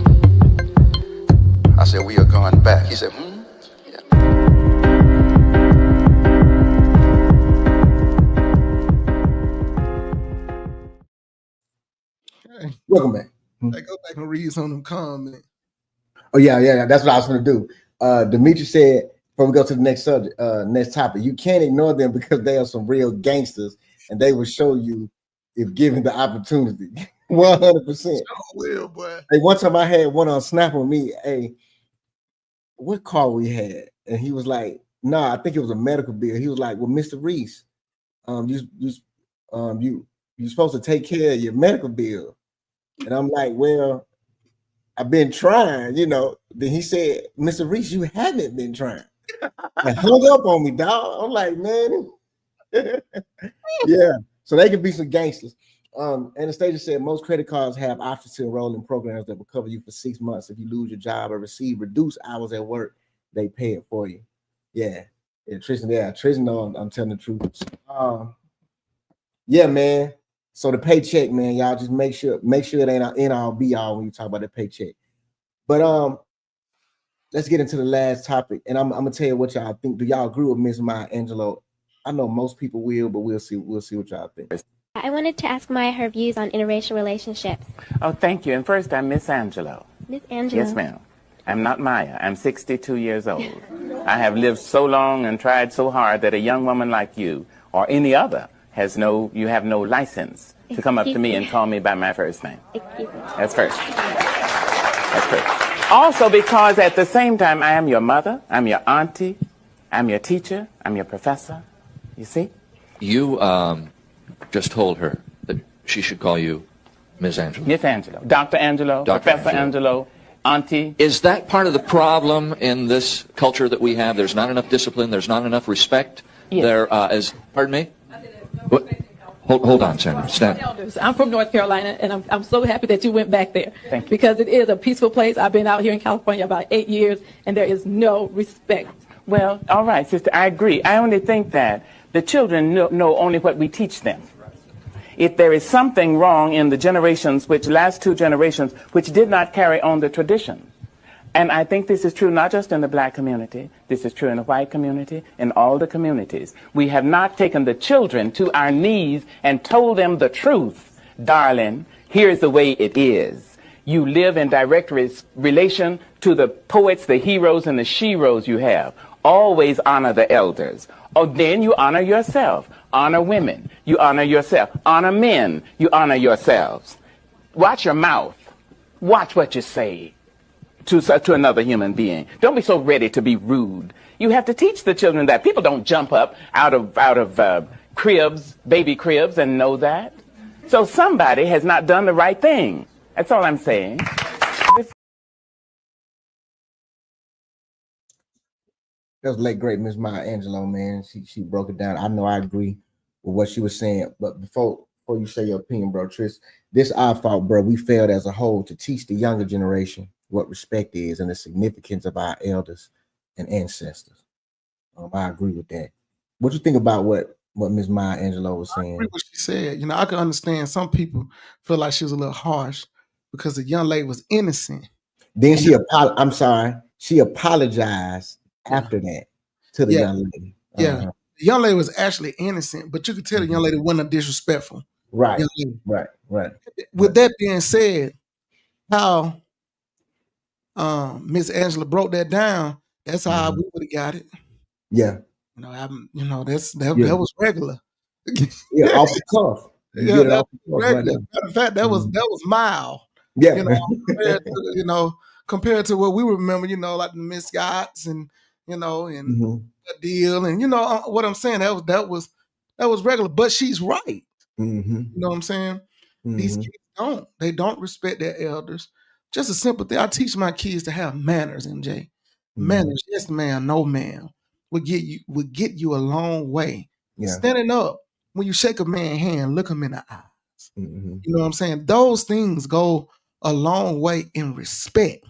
I said, we are going back. He said, yeah. Welcome back. I go back and read some of them comments. Oh yeah. That's what I was going to do. Demetrius said, before we go to the next subject, next topic, you can't ignore them because they are some real gangsters, and they will show you if given the opportunity. 100%. Will, boy. Hey, one time I had one on Snap on me. Hey, what car we had? And he was like, "Nah, I think it was a medical bill." He was like, "Well, Mr. Reese, you're supposed to take care of your medical bill." And I'm like, "Well, I've been trying, you know." Then he said, "Mr. Reese, you haven't been trying." And hung up on me, dog. I'm like, man, yeah. So they can be some gangsters. Anastasia said most credit cards have options to enroll in programs that will cover you for 6 months if you lose your job or receive reduced hours at work. They pay it for you. Yeah, Tristan. Yeah, Tristan. I'm telling the truth. Yeah, man. So the paycheck, man, y'all just make sure it ain't in all be all when you talk about the paycheck. But let's get into the last topic, and I'm gonna tell you what y'all think. Do y'all agree with Miss Maya Angelou? I know most people will, but we'll see what y'all think. I wanted to ask Maya her views on interracial relationships. Oh, thank you. And first, I'm Miss Angelo. Miss Angela. Yes, ma'am. I'm not Maya. I'm 62 years old. I have lived so long and tried so hard that a young woman like you or any other you have no license to come up to me and call me by my first name. Excuse me. That's first. That's first. also because at the same time, I am your mother, I'm your auntie, I'm your teacher, I'm your professor. You see? You just told her that she should call you Ms. Angelo. Miss Angelo, Dr. Angelo, Dr. Professor Angelo. Angelo, auntie. Is that part of the problem in this culture that we have? There's not enough discipline. There's not enough respect. Yes. Pardon me? What? Hold on, Senator. Stand. Elders. I'm from North Carolina, and I'm so happy that you went back there. Thank you. Because it is a peaceful place. I've been out here in California about 8 years, and there is no respect. Well, all right, sister, I agree. I only think that the children know only what we teach them. If there is something wrong in the generations, last two generations, which did not carry on the tradition. And I think this is true not just in the black community, this is true in the white community, in all the communities. We have not taken the children to our knees and told them the truth. Darling, here's the way it is. You live in direct relation to the poets, the heroes, and the sheroes you have. Always honor the elders. Oh, then you honor yourself. Honor women. You honor yourself. Honor men. You honor yourselves. Watch your mouth. Watch what you say to another human being. Don't be so ready to be rude. You have to teach the children that. People don't jump up out of cribs, baby cribs, and know that. So somebody has not done the right thing. That's all I'm saying. That was late great Miss Maya Angelou, man. She broke it down. I know I agree with what she was saying, but before you say your opinion, bro, Tris, this our fault, bro. We failed as a whole to teach the younger generation what respect is and the significance of our elders and ancestors. I agree with that. What you think about what Miss Maya Angelou was saying? I agree with what she said. You know, I can understand some people feel like she was a little harsh because the young lady was innocent. Then she apologized after that to the young lady. Yeah, the young lady was actually innocent, but you could tell the young lady wasn't disrespectful. Right. With that being said, how Miss Angela broke that down, that's how we would have got it. Yeah. That was regular. Yeah, off the cuff. That was regular. Matter of fact, that was mild. Yeah. Compared to what we remember, like the Miss Scotts and the deal, and what I'm saying, that was regular. But she's right. You know what I'm saying? These kids don't respect their elders. Just a simple thing. I teach my kids to have manners, MJ. Manners, yes, ma'am, no, ma'am, would get you a long way. Yeah. Standing up when you shake a man's hand, look him in the eyes. You know what I'm saying? Those things go a long way in respect.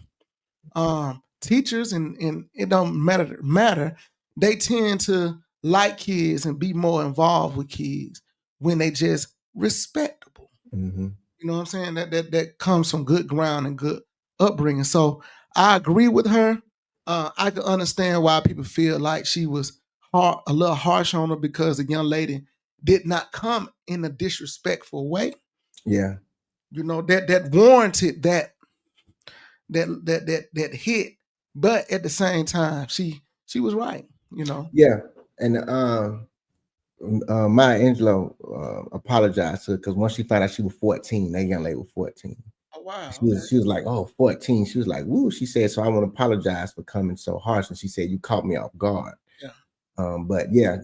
Teachers and it don't matter. They tend to like kids and be more involved with kids when they just respectable. You know what I'm saying? That comes from good ground and good upbringing. So I agree with her. I can understand why people feel like she was a little harsh on her because the young lady did not come in a disrespectful way. Yeah. That warranted that hit, but at the same time, she was right. Yeah, and Maya Angelou apologized to her because once she found out she was 14, that young lady was 14. Oh wow! She was like, oh, 14. She was like, woo. She said, so I want to apologize for coming so harsh, and she said, you caught me off guard. Yeah. But yeah,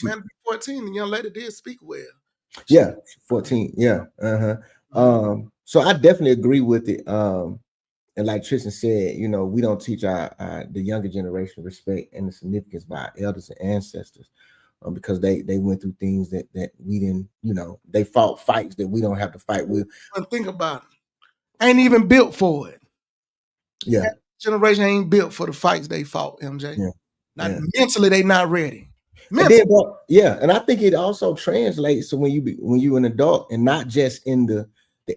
man, 14, the young lady did speak well. 14. Yeah. So I definitely agree with it. And like Tristan said, we don't teach the younger generation respect and the significance of our elders and ancestors because they went through things that we didn't, they fought fights that we don't have to fight with. But think about it. Ain't even built for it. Yeah. That generation ain't built for the fights they fought, MJ. Yeah. Mentally, they not ready. And I think it also translates to when you an adult and not just in the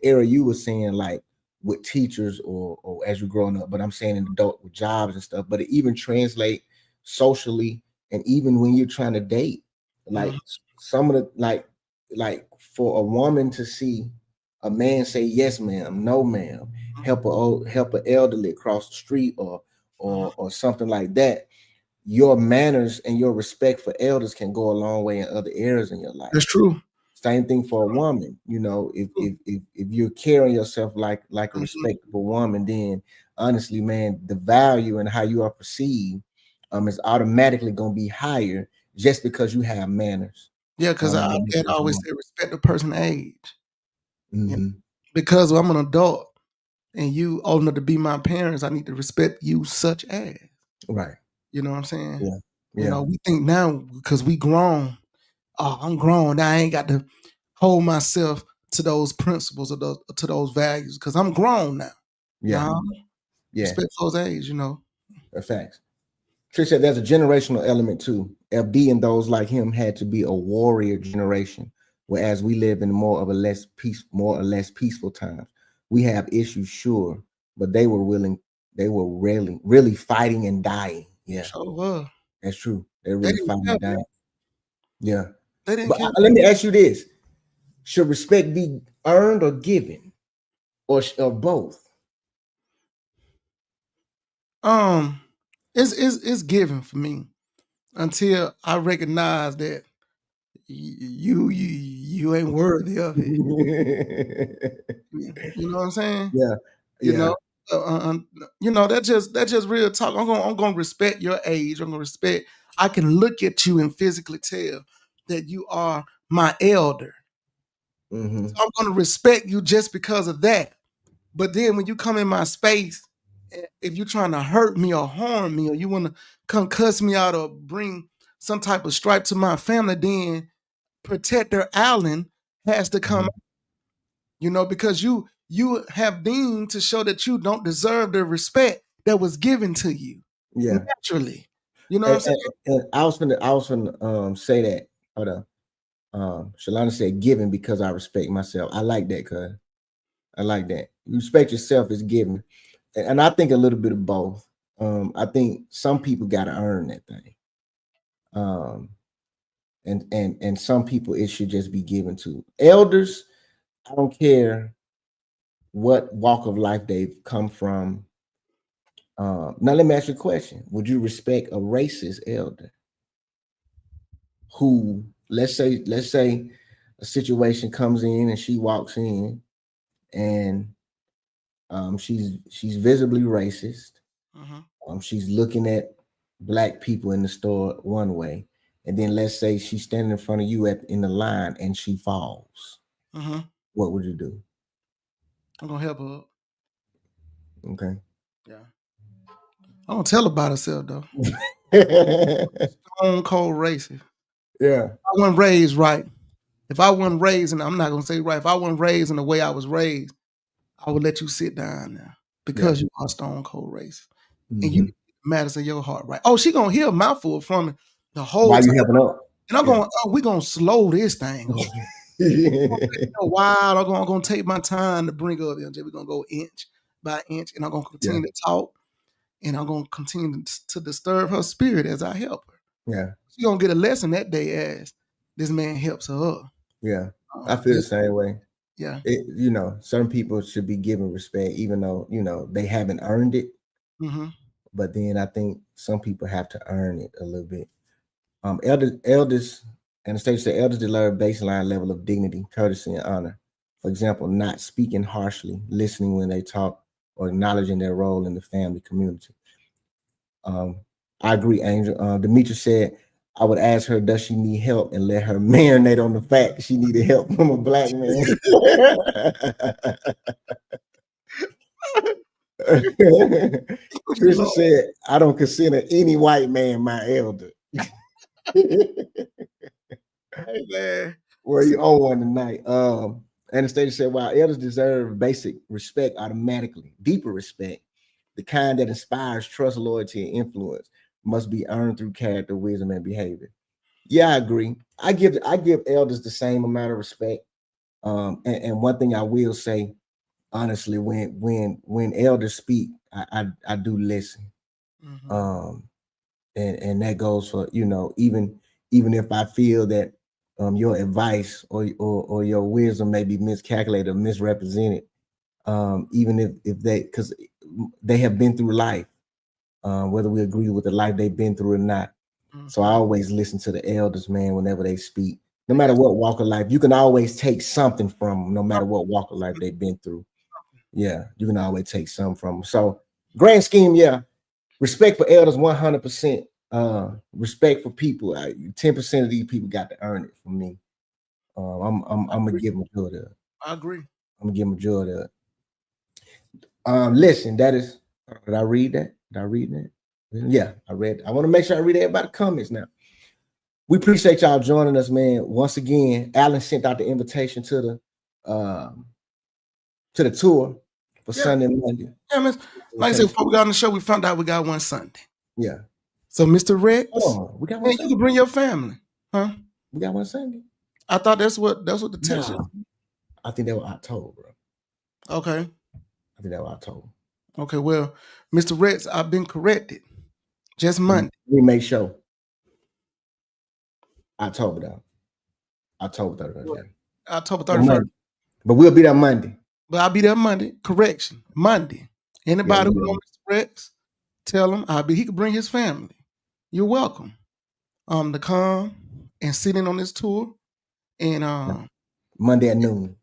era you were saying, like with teachers or as you're growing up, but I'm saying an adult with jobs and stuff, but it even translate socially and even when you're trying to date, like some of the like for a woman to see a man say yes ma'am, no ma'am, help an elderly across the street or something like that, your manners and your respect for elders can go a long way in other areas in your life. That's true. Same thing for a woman. You know, if you're carrying yourself like a respectable woman, then honestly, man, the value and how you are perceived is automatically gonna be higher just because you have manners. Yeah, because I dad always say respect the person age. Mm-hmm. Because I'm an adult and you old enough to be my parents, I need to respect you such as. Right. You know what I'm saying? Yeah. You know, we think now because we grown. Oh, I'm grown. Now I ain't got to hold myself to those principles or to those values because I'm grown now. Yeah. Nah, Yeah. respect those age, you know. Facts. Trish said there's a generational element too. FD and those like him had to be a warrior generation, whereas we live in more or less peaceful times. We have issues, sure, but they were really fighting and dying. Yeah, Sure was. that's true. They're really fighting and dying. Yeah. They didn't But care. let me ask you this: should respect be earned or given, or both? It's given for me until I recognize that you ain't worthy of it. You know what I'm saying? Yeah. You know, that's just real talk. I'm gonna respect your age. I'm gonna respect. I can look at you and physically tell that you are my elder. Mm-hmm. So I'm gonna respect you just because of that. But then when you come in my space, if you're trying to hurt me or harm me, or you want to come cuss me out or bring some type of stripe to my family, then Protector Allen has to come. You know, because you have deemed to show that you don't deserve the respect that was given to you. Yeah. Naturally. You know what I'm saying? And I was gonna say that. Hold on. Shalana said giving because I respect myself. I like that, cuz. I like that. You respect yourself is giving. And I think a little bit of both. I think some people gotta earn that thing. And some people it should just be given to. Elders, I don't care what walk of life they've come from. Now let me ask you a question. Would you respect a racist elder who, let's say a situation comes in and she walks in and she's visibly racist. She's looking at black people in the store one way, and then let's say she's standing in front of you in the line and she falls. What would you do? I'm gonna help her up. Okay. Yeah. I don't tell about herself though. Stone cold racist. Yeah. I wasn't raised right. If I wasn't raised, and I'm not gonna say right, if I wasn't raised in the way I was raised, I would let you sit down now because you are stone cold racist. And you matters in your heart, right? Oh, she gonna hear a mouthful from me the whole Why time. you helping up? And I'm going, we gonna slow this thing up. A while, I'm gonna take my time to bring up MJ. We're gonna go inch by inch, and I'm gonna continue to talk, and I'm gonna continue to disturb her spirit as I help her. Yeah. She's gonna get a lesson that day as this man helps her up. Yeah. I feel the same way. Yeah. Certain people should be given respect, even though, they haven't earned it. But then I think some people have to earn it a little bit. Elders, and the state said elders deserve a baseline level of dignity, courtesy, and honor. For example, not speaking harshly, listening when they talk, or acknowledging their role in the family community. I agree, Angel. Demetra said, I would ask her, does she need help, and let her marinate on the fact she needed help from a black man. Trisha said, I don't consider any white man my elder. Hey, man. Well, you owe one tonight. Anastasia said, while elders deserve basic respect automatically, deeper respect, the kind that inspires trust, loyalty, and influence, must be earned through character, wisdom, and behavior. Yeah, I agree. I give elders the same amount of respect. And one thing I will say, honestly, when elders speak, I do listen. And that goes for, even if I feel that your advice or your wisdom may be miscalculated or misrepresented, even if because they have been through life, whether we agree with the life they've been through or not. So I always listen to the elders, man, whenever they speak. No matter what walk of life, you can always take something from them, no matter what walk of life they've been through. Yeah, you can always take some from them. So, grand scheme, yeah, respect for elders, 100%. Respect for people. 10% of these people got to earn it from me. I'm gonna give majority of it. I agree. I'm gonna give majority of it. Listen, that is. Did I read that? Did I read that? Yeah, I read. I want to make sure I read everybody's comments now. We appreciate y'all joining us, man. Once again, Alan sent out the invitation to the tour for Sunday and Monday. Yeah, man. Like I said, before we got on the show, we found out we got one Sunday. Yeah. So, Mr. Rex, we got one. Man, you can bring your family, huh? We got one Sunday. I thought that's what the text is. I think that was October, bro. Okay. I think that was October. Okay, well, Mr. Rex, I've been corrected. Just Monday. We make sure. October, though. October 31st. October 31st. But we'll be there Monday. But I'll be there Monday. Correction. Monday. Anybody who knows Mr. Rex, tell him he can bring his family. You're welcome. To come and sit in on this tour. And Monday at noon.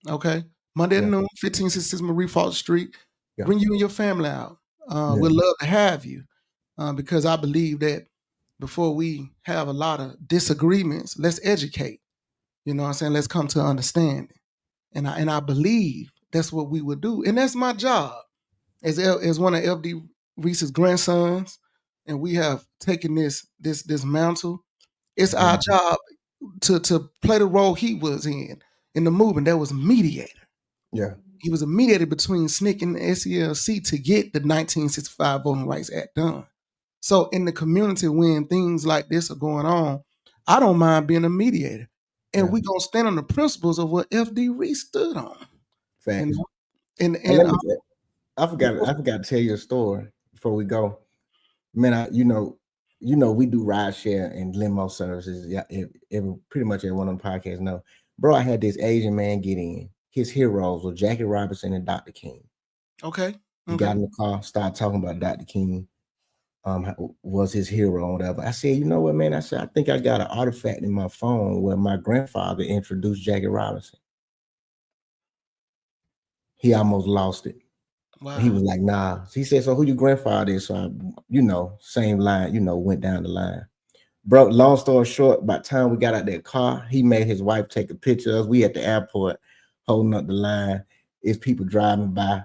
Okay. Monday at noon, 1566 Marie Faulk Street. Yeah. Bring you and your family out. We'd love to have you. Because I believe that before we have a lot of disagreements, let's educate. You know what I'm saying? Let's come to understanding. And I believe that's what we would do. And that's my job as one of F.D. Reese's grandsons. And we have taken this mantle. It's our job to play the role he was in the movement. That was mediator. Yeah. He was a mediator between SNCC and the SCLC to get the 1965 Voting Rights Act done. So in the community, when things like this are going on, I don't mind being a mediator. And we're going to stand on the principles of what F.D. Reese stood on. Facts. And I forgot to tell you a story before we go. Man, you know, we do ride share and limo services. Yeah, pretty much everyone on the podcast know. Bro, I had this Asian man get in. His heroes were Jackie Robinson and Dr. King. Okay. He got in the car, started talking about Dr. King. Was his hero or whatever. I said, you know what, man? I said, I think I got an artifact in my phone where my grandfather introduced Jackie Robinson. He almost lost it. Wow. He was like, nah. He said, so who your grandfather is? So I, same line, went down the line. Bro, long story short, by the time we got out that car, he made his wife take a picture of us. We at the airport holding up the line. It's people driving by,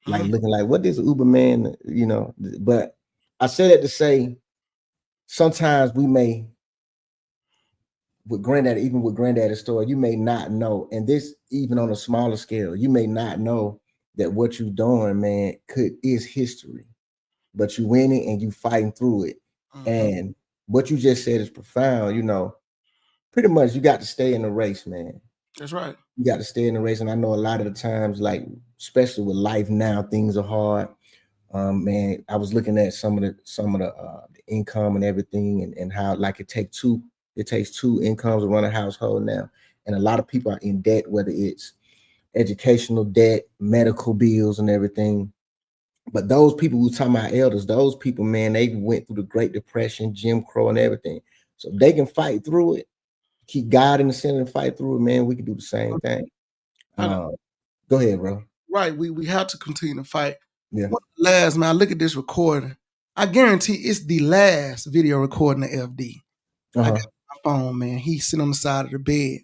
like looking like, what is Uber man, but I say that to say, sometimes we may, with Granddaddy, even with Granddaddy's story, you may not know, and this even on a smaller scale, you may not know that what you're doing, man, is history, but you win it and you fighting through it. And what you just said is profound. Pretty much you got to stay in the race, man. That's right. You got to stay in the race, and I know a lot of the times, like especially with life now, things are hard. Man, I was looking at some of the income and everything, and how like it takes two incomes to run a household now, and a lot of people are in debt, whether it's educational debt, medical bills, and everything. But those people who talking about elders, those people, man, they went through the Great Depression, Jim Crow, and everything. So they can fight through it, keep God in the center and fight through it, man. We can do the same thing. Go ahead, bro. Right, we have to continue to fight. Yeah. Last, man, I look at this recording. I guarantee it's the last video recording of FD. I got my phone, man. He's sitting on the side of the bed,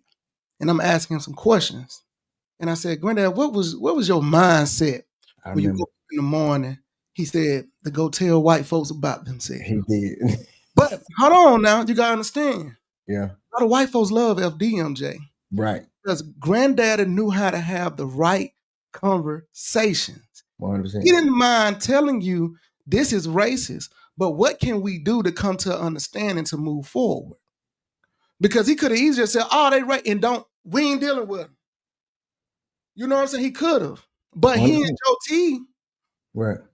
and I'm asking him some questions. And I said, Granddad, what was your mindset when you woke up in the morning? He said, to go tell white folks about themselves. He did. But hold on now, you gotta understand. Yeah. A lot of white folks love FDMJ. Right. Because Granddaddy knew how to have the right conversations. 100%. He didn't mind telling you this is racist, but what can we do to come to an understanding to move forward? Because he could have easily said, oh, they right, and we ain't dealing with them. You know what I'm saying? He could have. But 100%. He and Joe T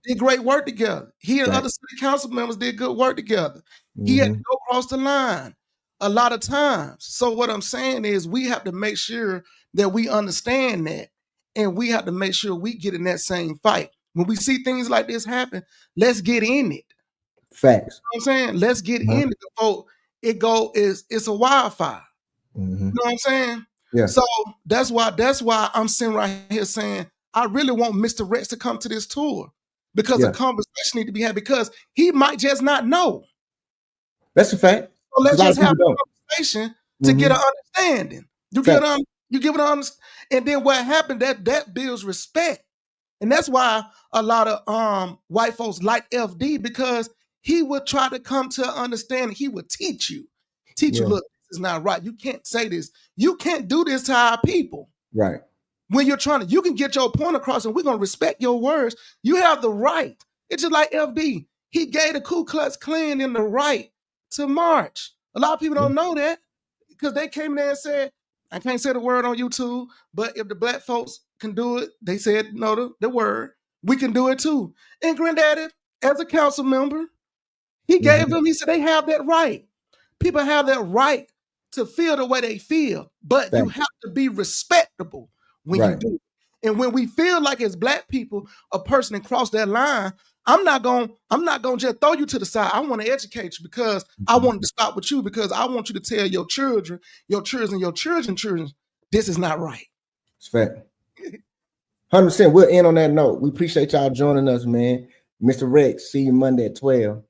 did great work together. He and other city council members did good work together. He had to go across the line a lot of times. So what I'm saying is we have to make sure that we understand that, and we have to make sure we get in that same fight. When we see things like this happen, let's get in it. Facts. You know what I'm saying? Let's get in it before it's a wildfire. Mm-hmm. You know what I'm saying? Yeah. So that's why I'm sitting right here saying I really want Mr. Rex to come to this tour because a conversation need to be had because he might just not know. That's a fact. So let's just have a don't. conversation to get an understanding. You get an understanding, and then what happened that builds respect. And that's why a lot of white folks like FD because he would try to come to understand. He would teach you, look, this is not right. You can't say this. You can't do this to our people. Right. When you're trying to, you can get your point across and we're going to respect your words. You have the right. It's just like FD. He gave the Ku Klux Klan in the right to march. A lot of people don't know that because they came in there and said, I can't say the word on YouTube, but if the black folks can do it, they said no the word, we can do it too. And Granddaddy, as a council member, he gave them, he said they have that right. People have that right to feel the way they feel, but you have to be respectable when you do it. And when we feel like as black people, a person can cross that line, I'm not gonna just throw you to the side. I want to educate you because I wanted to stop with you because I want you to tell your children, this is not right. It's fact. 100%. We'll end on that note. We appreciate y'all joining us, man. Mr. Rex, see you Monday at 12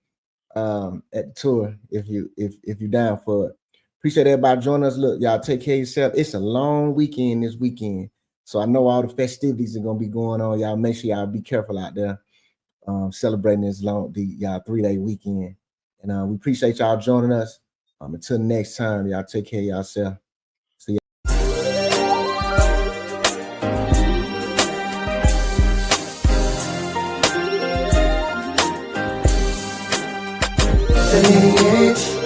at the tour if you're down for it. Appreciate everybody joining us. Look, y'all take care of yourself. It's a long weekend this weekend. So I know all the festivities are gonna be going on. Y'all make sure y'all be careful out there. Celebrating this y'all 3-day weekend. And we appreciate y'all joining us. Until next time, y'all take care of yourself. See ya. The lineage.